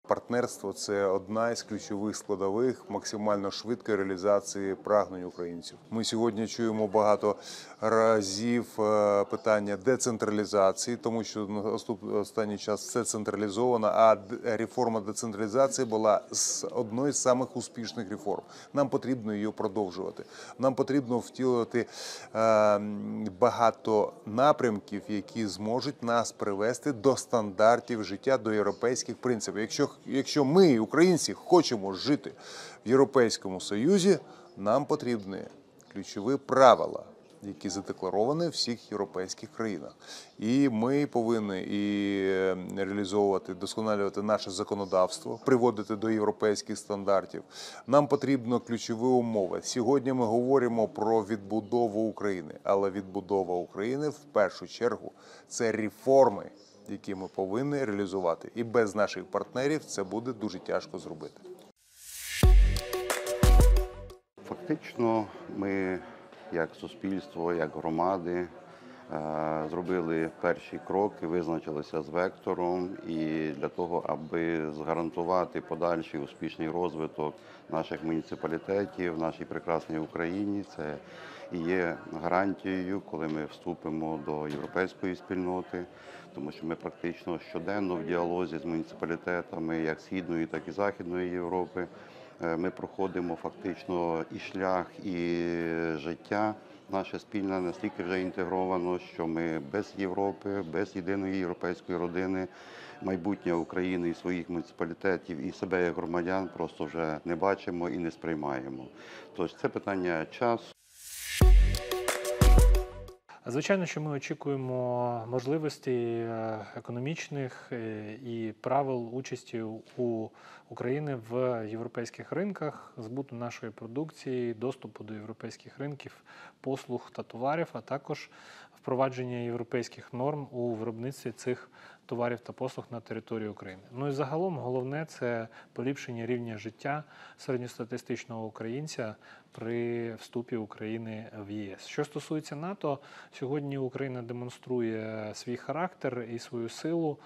партнерство – це одна із ключових складових максимально швидкої реалізації прагнень українців. Ми сьогодні чуємо багато разів питання децентралізації, тому що останній час все централізовано, а реформа децентралізації була одною з самих успішних реформ. Нам потрібно її продовжувати. Нам потрібно втілювати багато напрямків, які зможуть нас привести до стандартів життя, до європейських принципів. Якщо ми, українці, хочемо жити в Європейському Союзі, нам потрібні ключові правила, які задекларовані в всіх європейських країнах. І ми повинні реалізовувати, досконалювати наше законодавство, приводити до європейських стандартів. Нам потрібно ключові умови. Сьогодні ми говоримо про відбудову України, але відбудова України в першу чергу – це реформи, які ми повинні реалізувати. І без наших партнерів це буде дуже тяжко зробити. Фактично ми, як суспільство, як громади, зробили перші кроки, визначилися з вектором і для того, аби згарантувати подальший успішний розвиток наших муніципалітетів, в нашій прекрасній Україні. Це і є гарантією, коли ми вступимо до європейської спільноти, тому що ми практично щоденно в діалозі з муніципалітетами як Східної, так і Західної Європи. Ми проходимо фактично і шлях, і життя наше спільне настільки вже інтегровано, що ми без Європи, без єдиної європейської родини, майбутнє України і своїх муніципалітетів, і себе як громадян просто вже не бачимо і не сприймаємо. Тож це питання часу. Звичайно, що ми очікуємо можливостей економічних і правил участі у України в європейських ринках, збуту нашої продукції, доступу до європейських ринків, послуг та товарів, а також впровадження європейських норм у виробництві цих товарів та послуг на території України. Ну і загалом головне – це поліпшення рівня життя середньостатистичного українця при вступі України в ЄС. Що стосується НАТО, сьогодні Україна демонструє свій характер і свою силу.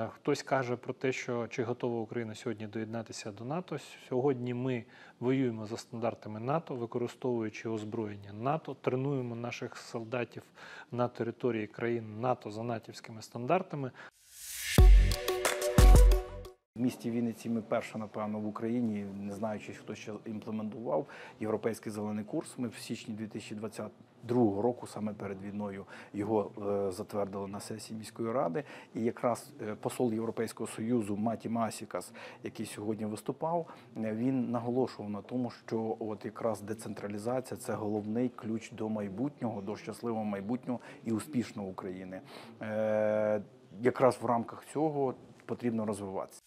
Хтось каже про те, що чи готова Україна сьогодні доєднатися до НАТО. Сьогодні ми воюємо за стандартами НАТО, використовуючи озброєння НАТО, тренуємо наших солдатів на території країн НАТО за натівськими стандартами. В місті Вінниці ми перша, напевно, в Україні, не знаючи, хто ще імплементував європейський зелений курс. Ми в січні 2022 року, саме перед війною, його затвердили на сесії міської ради. І якраз посол Європейського Союзу Маті Масікас, який сьогодні виступав, він наголошував на тому, що от якраз децентралізація – це головний ключ до майбутнього, до щасливого майбутнього і успішного України. Якраз в рамках цього потрібно розвиватися.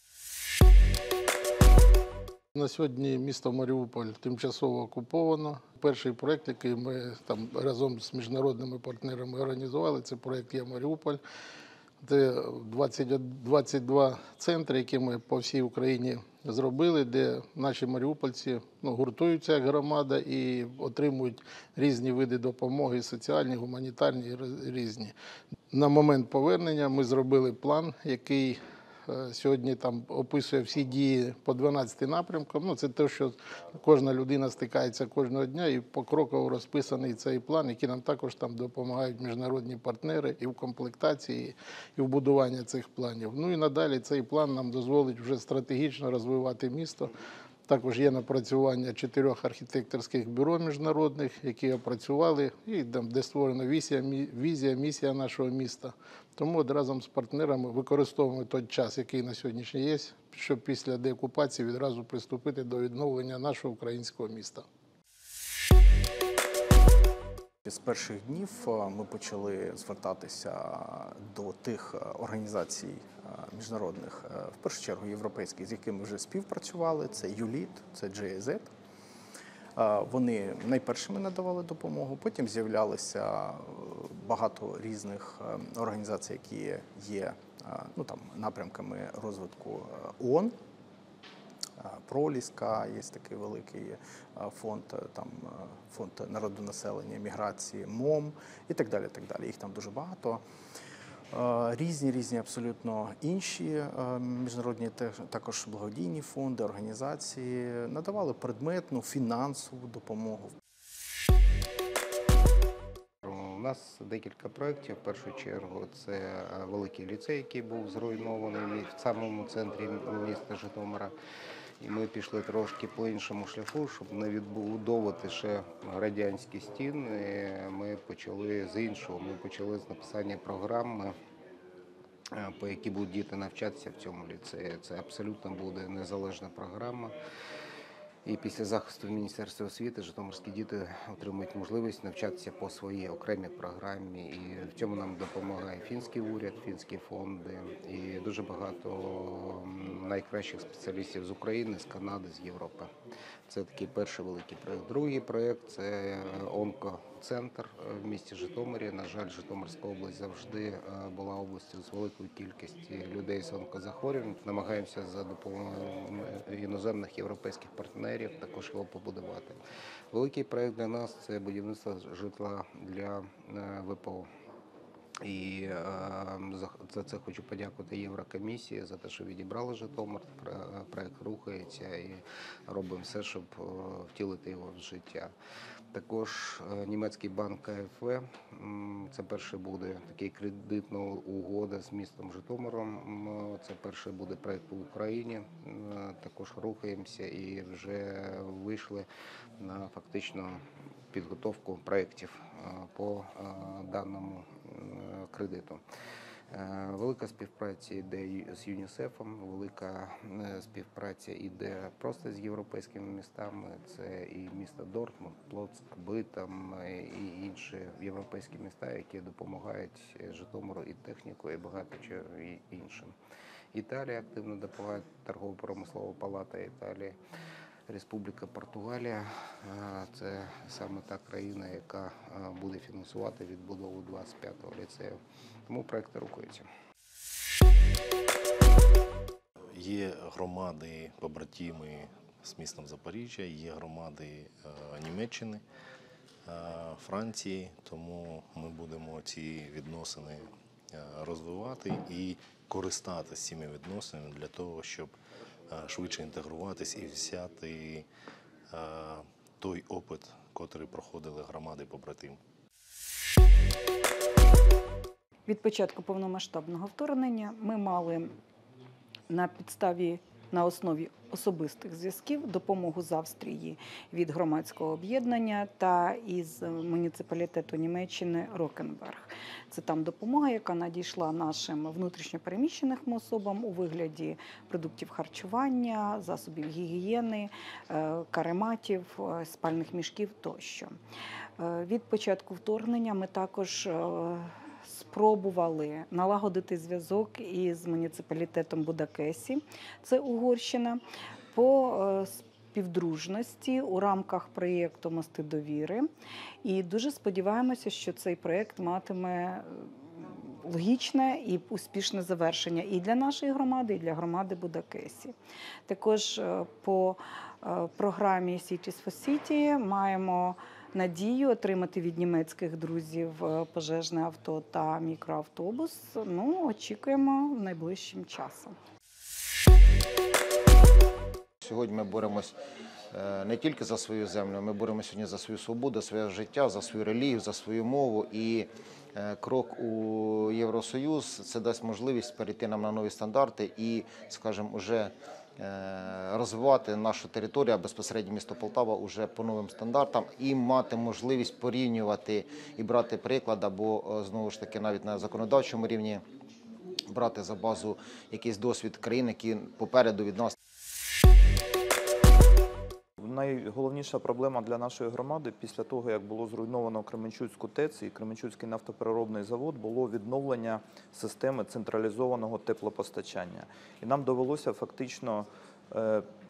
На сьогодні місто Маріуполь тимчасово окуповано. Перший проєкт, який ми там разом з міжнародними партнерами організували, це проєкт «Я Маріуполь». Це 22 центри, які ми по всій Україні зробили, де наші маріупольці гуртуються як громада і отримують різні види допомоги, соціальні, гуманітарні, різні. На момент повернення ми зробили план, який сьогодні там описує всі дії по 12 напрямкам. Це те, що кожна людина стикається кожного дня, і покроково розписаний цей план, який нам також там допомагають міжнародні партнери і в комплектації, і в будуванні цих планів. Ну і надалі цей план нам дозволить вже стратегічно розвивати місто. Також є напрацювання 4 архітекторських бюро міжнародних, які опрацювали, і де створена візія, місія нашого міста. Тому разом з партнерами використовуємо той час, який на сьогоднішній є, щоб після деокупації відразу приступити до відновлення нашого українського міста. З перших днів ми почали звертатися до тих організацій міжнародних, в першу чергу європейських, з якими вже співпрацювали. Це ЮЛІТ, це GIZ. Вони найпершими надавали допомогу, потім з'являлися багато різних організацій, які є напрямками розвитку ООН. Проліска, є такий великий фонд, фонд народонаселення, міграції, МОМ і так далі, так далі. Їх там дуже багато. Різні абсолютно інші міжнародні також благодійні фонди, організації надавали предметну фінансову допомогу. У нас декілька проєктів. В першу чергу це великий ліцей, який був зруйнований в самому центрі міста Житомира. І ми пішли трошки по іншому шляху, щоб не відбудовувати ще радянські стіни. Ми почали з іншого. Ми почали з написання програми, по якій будуть діти навчатися в цьому ліцеї. Це абсолютно буде незалежна програма. І після захисту Міністерства освіти житомирські діти отримують можливість навчатися по своїй окремій програмі. І в цьому нам допомагає фінський уряд, фінські фонди і дуже багато найкращих спеціалістів з України, з Канади, з Європи. Це такий перший великий проєкт. Другий проєкт – це онкоцентр в місті Житомирі. На жаль, Житомирська область завжди була областю з великою кількістю людей з онкозахворювань. Намагаємося за допомогою іноземних європейських партнерів також його побудувати. Великий проєкт для нас – це будівництво житла для ВПО. І за це хочу подякувати Єврокомісії за те, що відібрали Житомир. Проєкт рухається і робимо все, щоб втілити його в життя. Також німецький банк КФВ, це перший буде такий кредитна угода з містом Житомиром. Це перший буде проєкт в Україні. Також рухаємося і вже вийшли на фактично підготовку проєктів по даному кредиту. Велика співпраця йде з ЮНІСЕФом, велика співпраця йде просто з європейськими містами. Це і місто Дортмунд, Плоцк, Битам і інші європейські міста, які допомагають Житомиру і техніку, і багато чого іншим. Італія активно допомагає, торгово-промислова палата Італії. Республіка Португалія – це саме та країна, яка буде фінансувати відбудову 25-го ліцею. Тому проєкти рухаються. Є громади, побратими з містом Запоріжжя, є громади Німеччини, Франції, тому ми будемо ці відносини розвивати і користатися цими відносинами для того, щоб швидше інтегруватись і взяти той опит, котрий проходили громади побратим. Від початку повномасштабного вторгнення ми мали на основі особистих зв'язків допомогу з Австрії від громадського об'єднання та із муніципалітету Німеччини Рокенберг. Це там допомога, яка надійшла нашим внутрішньопереміщеним особам у вигляді продуктів харчування, засобів гігієни, карематів, спальних мішків тощо. Від початку вторгнення ми також спробували налагодити зв'язок із муніципалітетом Будакесі, це Угорщина, по співдружності у рамках проєкту «Мости довіри». І дуже сподіваємося, що цей проєкт матиме логічне і успішне завершення і для нашої громади, і для громади Будакесі. Також по програмі Cities for City маємо надію отримати від німецьких друзів пожежне авто та мікроавтобус. Очікуємо найближчим часом. Сьогодні ми боремось не тільки за свою землю, ми боремося сьогодні за свою свободу, своє життя, за свою релігію, за свою мову. І крок у Євросоюз – це дасть можливість перейти нам на нові стандарти і, скажімо, вже розвивати нашу територію, а безпосередньо місто Полтава уже по новим стандартам і мати можливість порівнювати і брати приклад, або, знову ж таки, навіть на законодавчому рівні брати за базу якийсь досвід країн, які попереду від нас. Найголовніша проблема для нашої громади після того, як було зруйновано Кременчуцьку ТЕЦ і Кременчуцький нафтопереробний завод, було відновлення системи централізованого теплопостачання. І нам довелося фактично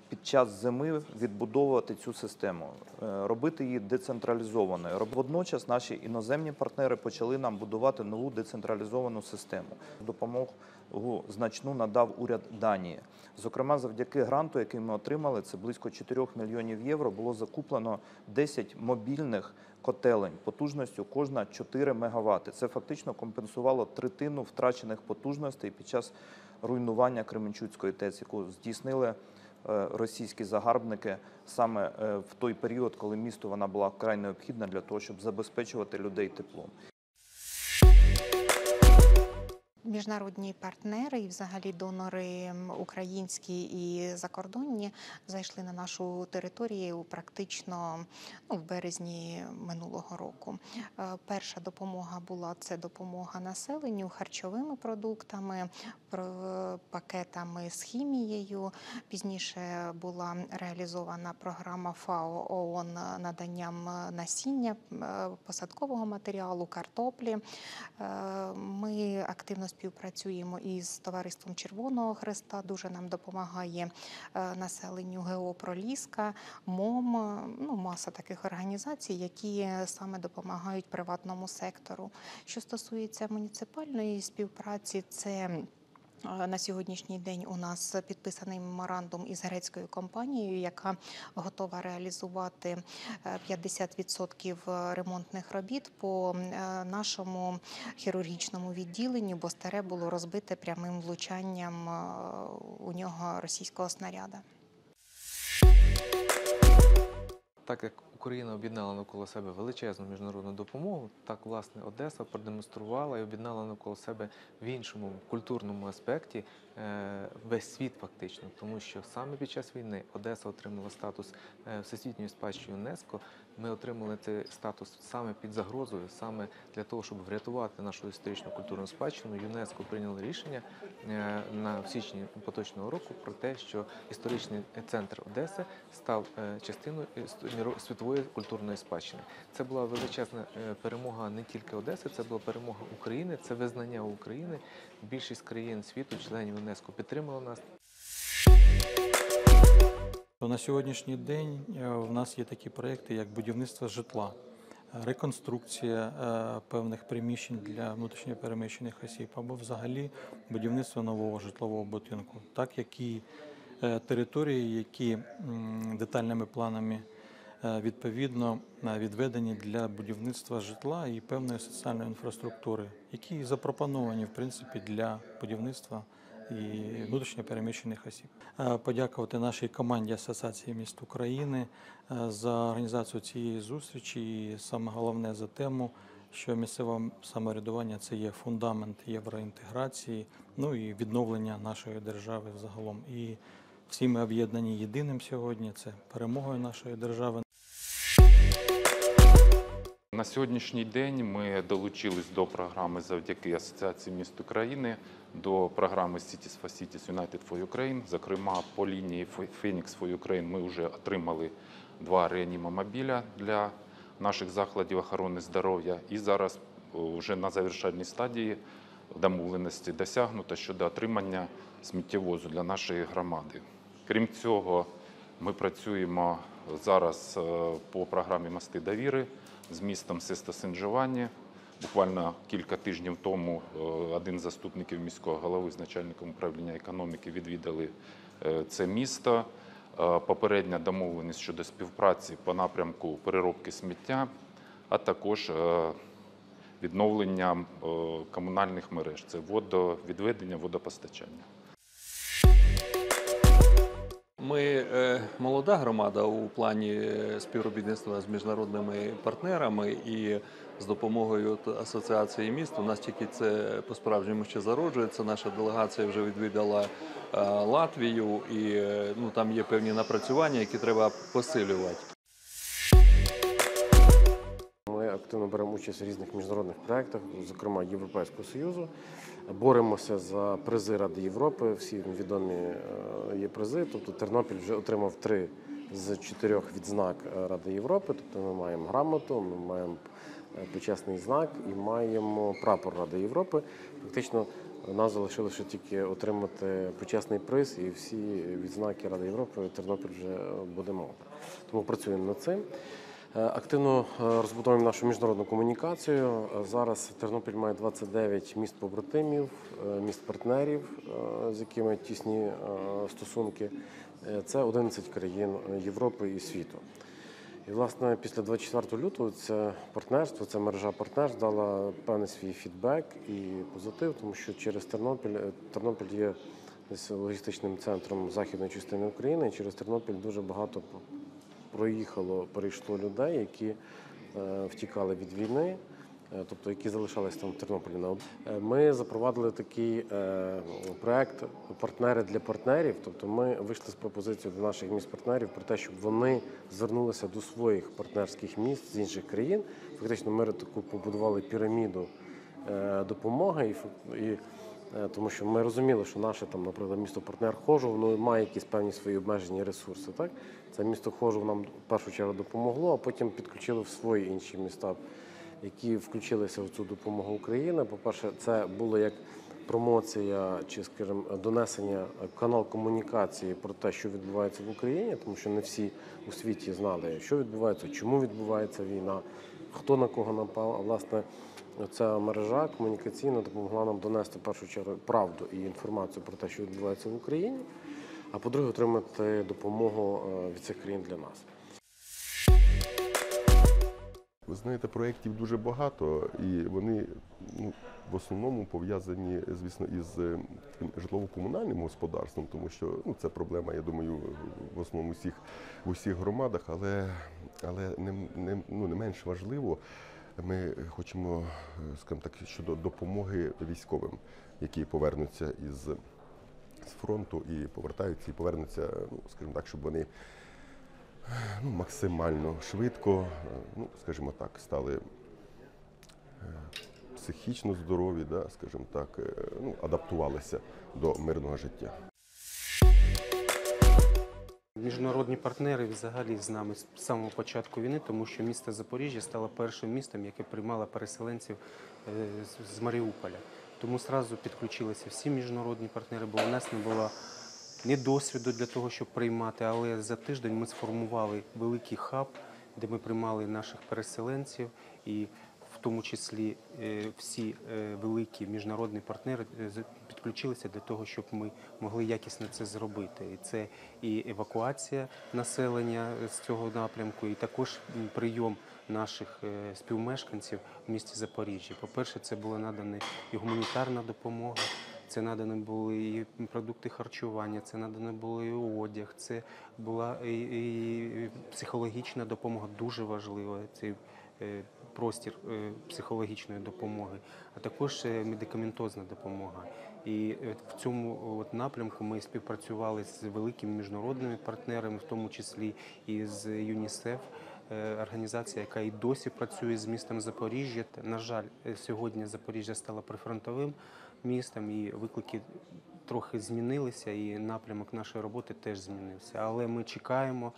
під час зими відбудовувати цю систему, робити її децентралізованою. Водночас наші іноземні партнери почали нам будувати нову децентралізовану систему. Допомогу значну надав уряд Данії. Зокрема, завдяки гранту, який ми отримали, це близько 4 мільйонів євро, було закуплено 10 мобільних котелень потужністю кожна 4 МВт. Це фактично компенсувало третину втрачених потужностей під час руйнування Кременчуцької ТЕЦ, яку здійснили російські загарбники саме в той період, коли місту вона була вкрай необхідна для того, щоб забезпечувати людей теплом. Міжнародні партнери і взагалі донори українські і закордонні зайшли на нашу територію практично в березні минулого року. Перша допомога була – це допомога населенню харчовими продуктами, пакетами з хімією. Пізніше була реалізована програма ФАО ООН наданням насіння, посадкового матеріалу, картоплі. Ми активно співпрацюємо із Товариством Червоного Хреста, дуже нам допомагає населенню ГО «Проліска», МОМ, маса таких організацій, які саме допомагають приватному сектору. Що стосується муніципальної співпраці, це на сьогоднішній день у нас підписаний меморандум із грецькою компанією, яка готова реалізувати 50% ремонтних робіт по нашому хірургічному відділенню, бо старе було розбите прямим влучанням у нього російського снаряда. Так як Україна об'єднала навколо себе величезну міжнародну допомогу, так, власне, Одеса продемонструвала і об'єднала навколо себе в іншому культурному аспекті весь світ фактично, тому що саме під час війни Одеса отримала статус Всесвітньої спадщини ЮНЕСКО. Ми отримали цей статус саме під загрозою, саме для того, щоб врятувати нашу історичну культурну спадщину. ЮНЕСКО прийняло рішення в січні поточного року про те, що історичний центр Одеси став частиною світової культурної спадщини. Це була величезна перемога не тільки Одеси, це була перемога України, це визнання України. Більшість країн світу, членів ЮНЕСКО, підтримала нас. На сьогоднішній день в нас є такі проєкти, як будівництво житла, реконструкція певних приміщень для внутрішньопереміщених осіб або взагалі будівництво нового житлового будинку, так як і території, які детальними планами відповідно відведені для будівництва житла і певної соціальної інфраструктури, які запропоновані, в принципі, для будівництва і внутрішньопереміщених осіб. Подякувати нашій команді Асоціації міст України за організацію цієї зустрічі і саме головне за тему, що місцеве самоврядування – це є фундамент євроінтеграції, і відновлення нашої держави взагалом. І всі ми об'єднані єдиним сьогодні – це перемогою нашої держави. На сьогоднішній день ми долучились до програми завдяки Асоціації міст України, до програми Cities for Cities United for Ukraine. Зокрема, по лінії Phoenix for Ukraine ми вже отримали 2 реанімомобіля для наших закладів охорони здоров'я. І зараз вже на завершальній стадії домовленості досягнуто щодо отримання сміттєвозу для нашої громади. Крім цього, ми працюємо зараз по програмі «Мости довіри» з містом Сесто-Сен-Джованні. Буквально кілька тижнів тому один з заступників міського голови з начальником управління економіки відвідали це місто. Попередня домовленість щодо співпраці по напрямку переробки сміття, а також відновлення комунальних мереж. Це водовідведення, водопостачання. Ми молода громада у плані співробітництва з міжнародними партнерами і з допомогою Асоціації міст. У нас тільки це по-справжньому ще зароджується. Наша делегація вже відвідала Латвію і там є певні напрацювання, які треба посилювати. Ми активно беремо участь у різних міжнародних проєктах, зокрема Європейського Союзу. Боремося за призи Ради Європи, всі відомі є призи. Тобто Тернопіль вже отримав 3 з 4 відзнак Ради Європи. Тобто ми маємо грамоту, ми маємо почесний знак і маємо прапор Ради Європи. Фактично нас залишилося ще тільки отримати почесний приз, і всі відзнаки Ради Європи Тернопіль вже буде мати. Тому працюємо над цим. Активно розбудовуємо нашу міжнародну комунікацію. Зараз Тернопіль має 29 міст-побратимів, міст-партнерів, з якими тісні стосунки. Це 11 країн Європи і світу. І, власне, після 24 лютого це партнерство, ця мережа партнерств дала певний свій фідбек і позитив, тому що через Тернопіль є десь логістичним центром західної частини України, і через Тернопіль дуже багато перейшло людей, які втікали від війни, тобто які залишалися там в Тернополі. Ми запровадили такий проект «Партнери для партнерів», тобто ми вийшли з пропозицією до наших міст-партнерів про те, щоб вони звернулися до своїх партнерських міст з інших країн. Фактично ми таку побудували піраміду допомоги, тому що ми розуміли, що наше, там, наприклад, місто-партнер Хожув, воно має якісь певні свої обмежені ресурси. Так? Це місто Хожув нам в першу чергу допомогло, а потім підключили в свої інші міста, які включилися в цю допомогу України. По-перше, це було як промоція чи, скажімо, донесення канал комунікації про те, що відбувається в Україні, тому що не всі у світі знали, що відбувається, чому відбувається війна, хто на кого напав. А, власне, ця мережа комунікаційна допомогла нам донести в першу чергу правду і інформацію про те, що відбувається в Україні, а по-друге, отримати допомогу від цих країн для нас. Ви знаєте, проєктів дуже багато, і вони в основному пов'язані, звісно, із таким житлово-комунальним господарством, тому що це проблема, я думаю, в основному в усіх громадах, але не менш важливо, ми хочемо, скажімо так, щодо допомоги військовим, які повернуться з фронту і повертаються, і повернуться, скажімо так, щоб вони максимально швидко, скажімо так, стали психічно здорові, скажімо так, адаптувалися до мирного життя. Міжнародні партнери взагалі з нами з самого початку війни, тому що місто Запоріжжя стало першим містом, яке приймало переселенців з Маріуполя. Тому одразу підключилися всі міжнародні партнери, бо у нас не було ні досвіду для того, щоб приймати, але за тиждень ми сформували великий хаб, де ми приймали наших переселенців, і в тому числі всі великі міжнародні партнери підключилися для того, щоб ми могли якісно це зробити. І це і евакуація населення з цього напрямку, і також прийом наших співмешканців в місті Запоріжжя. По-перше, це була надана і гуманітарна допомога, це надані були і продукти харчування, це наданий був і одяг, це була і психологічна допомога, дуже важлива, цей простір психологічної допомоги, а також медикаментозна допомога. І в цьому напрямку ми співпрацювали з великими міжнародними партнерами, в тому числі і з ЮНІСЕФ, організація, яка і досі працює з містом Запоріжжя. На жаль, сьогодні Запоріжжя стало прифронтовим містом, і виклики трохи змінилися, і напрямок нашої роботи теж змінився. Але ми чекаємо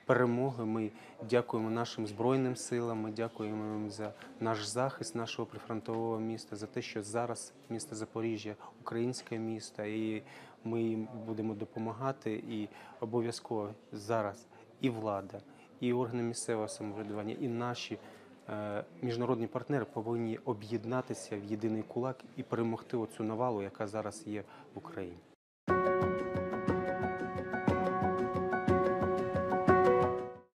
перемоги, ми дякуємо нашим Збройним силам, ми дякуємо їм за наш захист нашого прифронтового міста, за те, що зараз місто Запоріжжя – українське місто, і ми їм будемо допомагати, і обов'язково зараз і влада, і органи місцевого самоврядування, і наші міжнародні партнери повинні об'єднатися в єдиний кулак і перемогти оцю навалу, яка зараз є в Україні.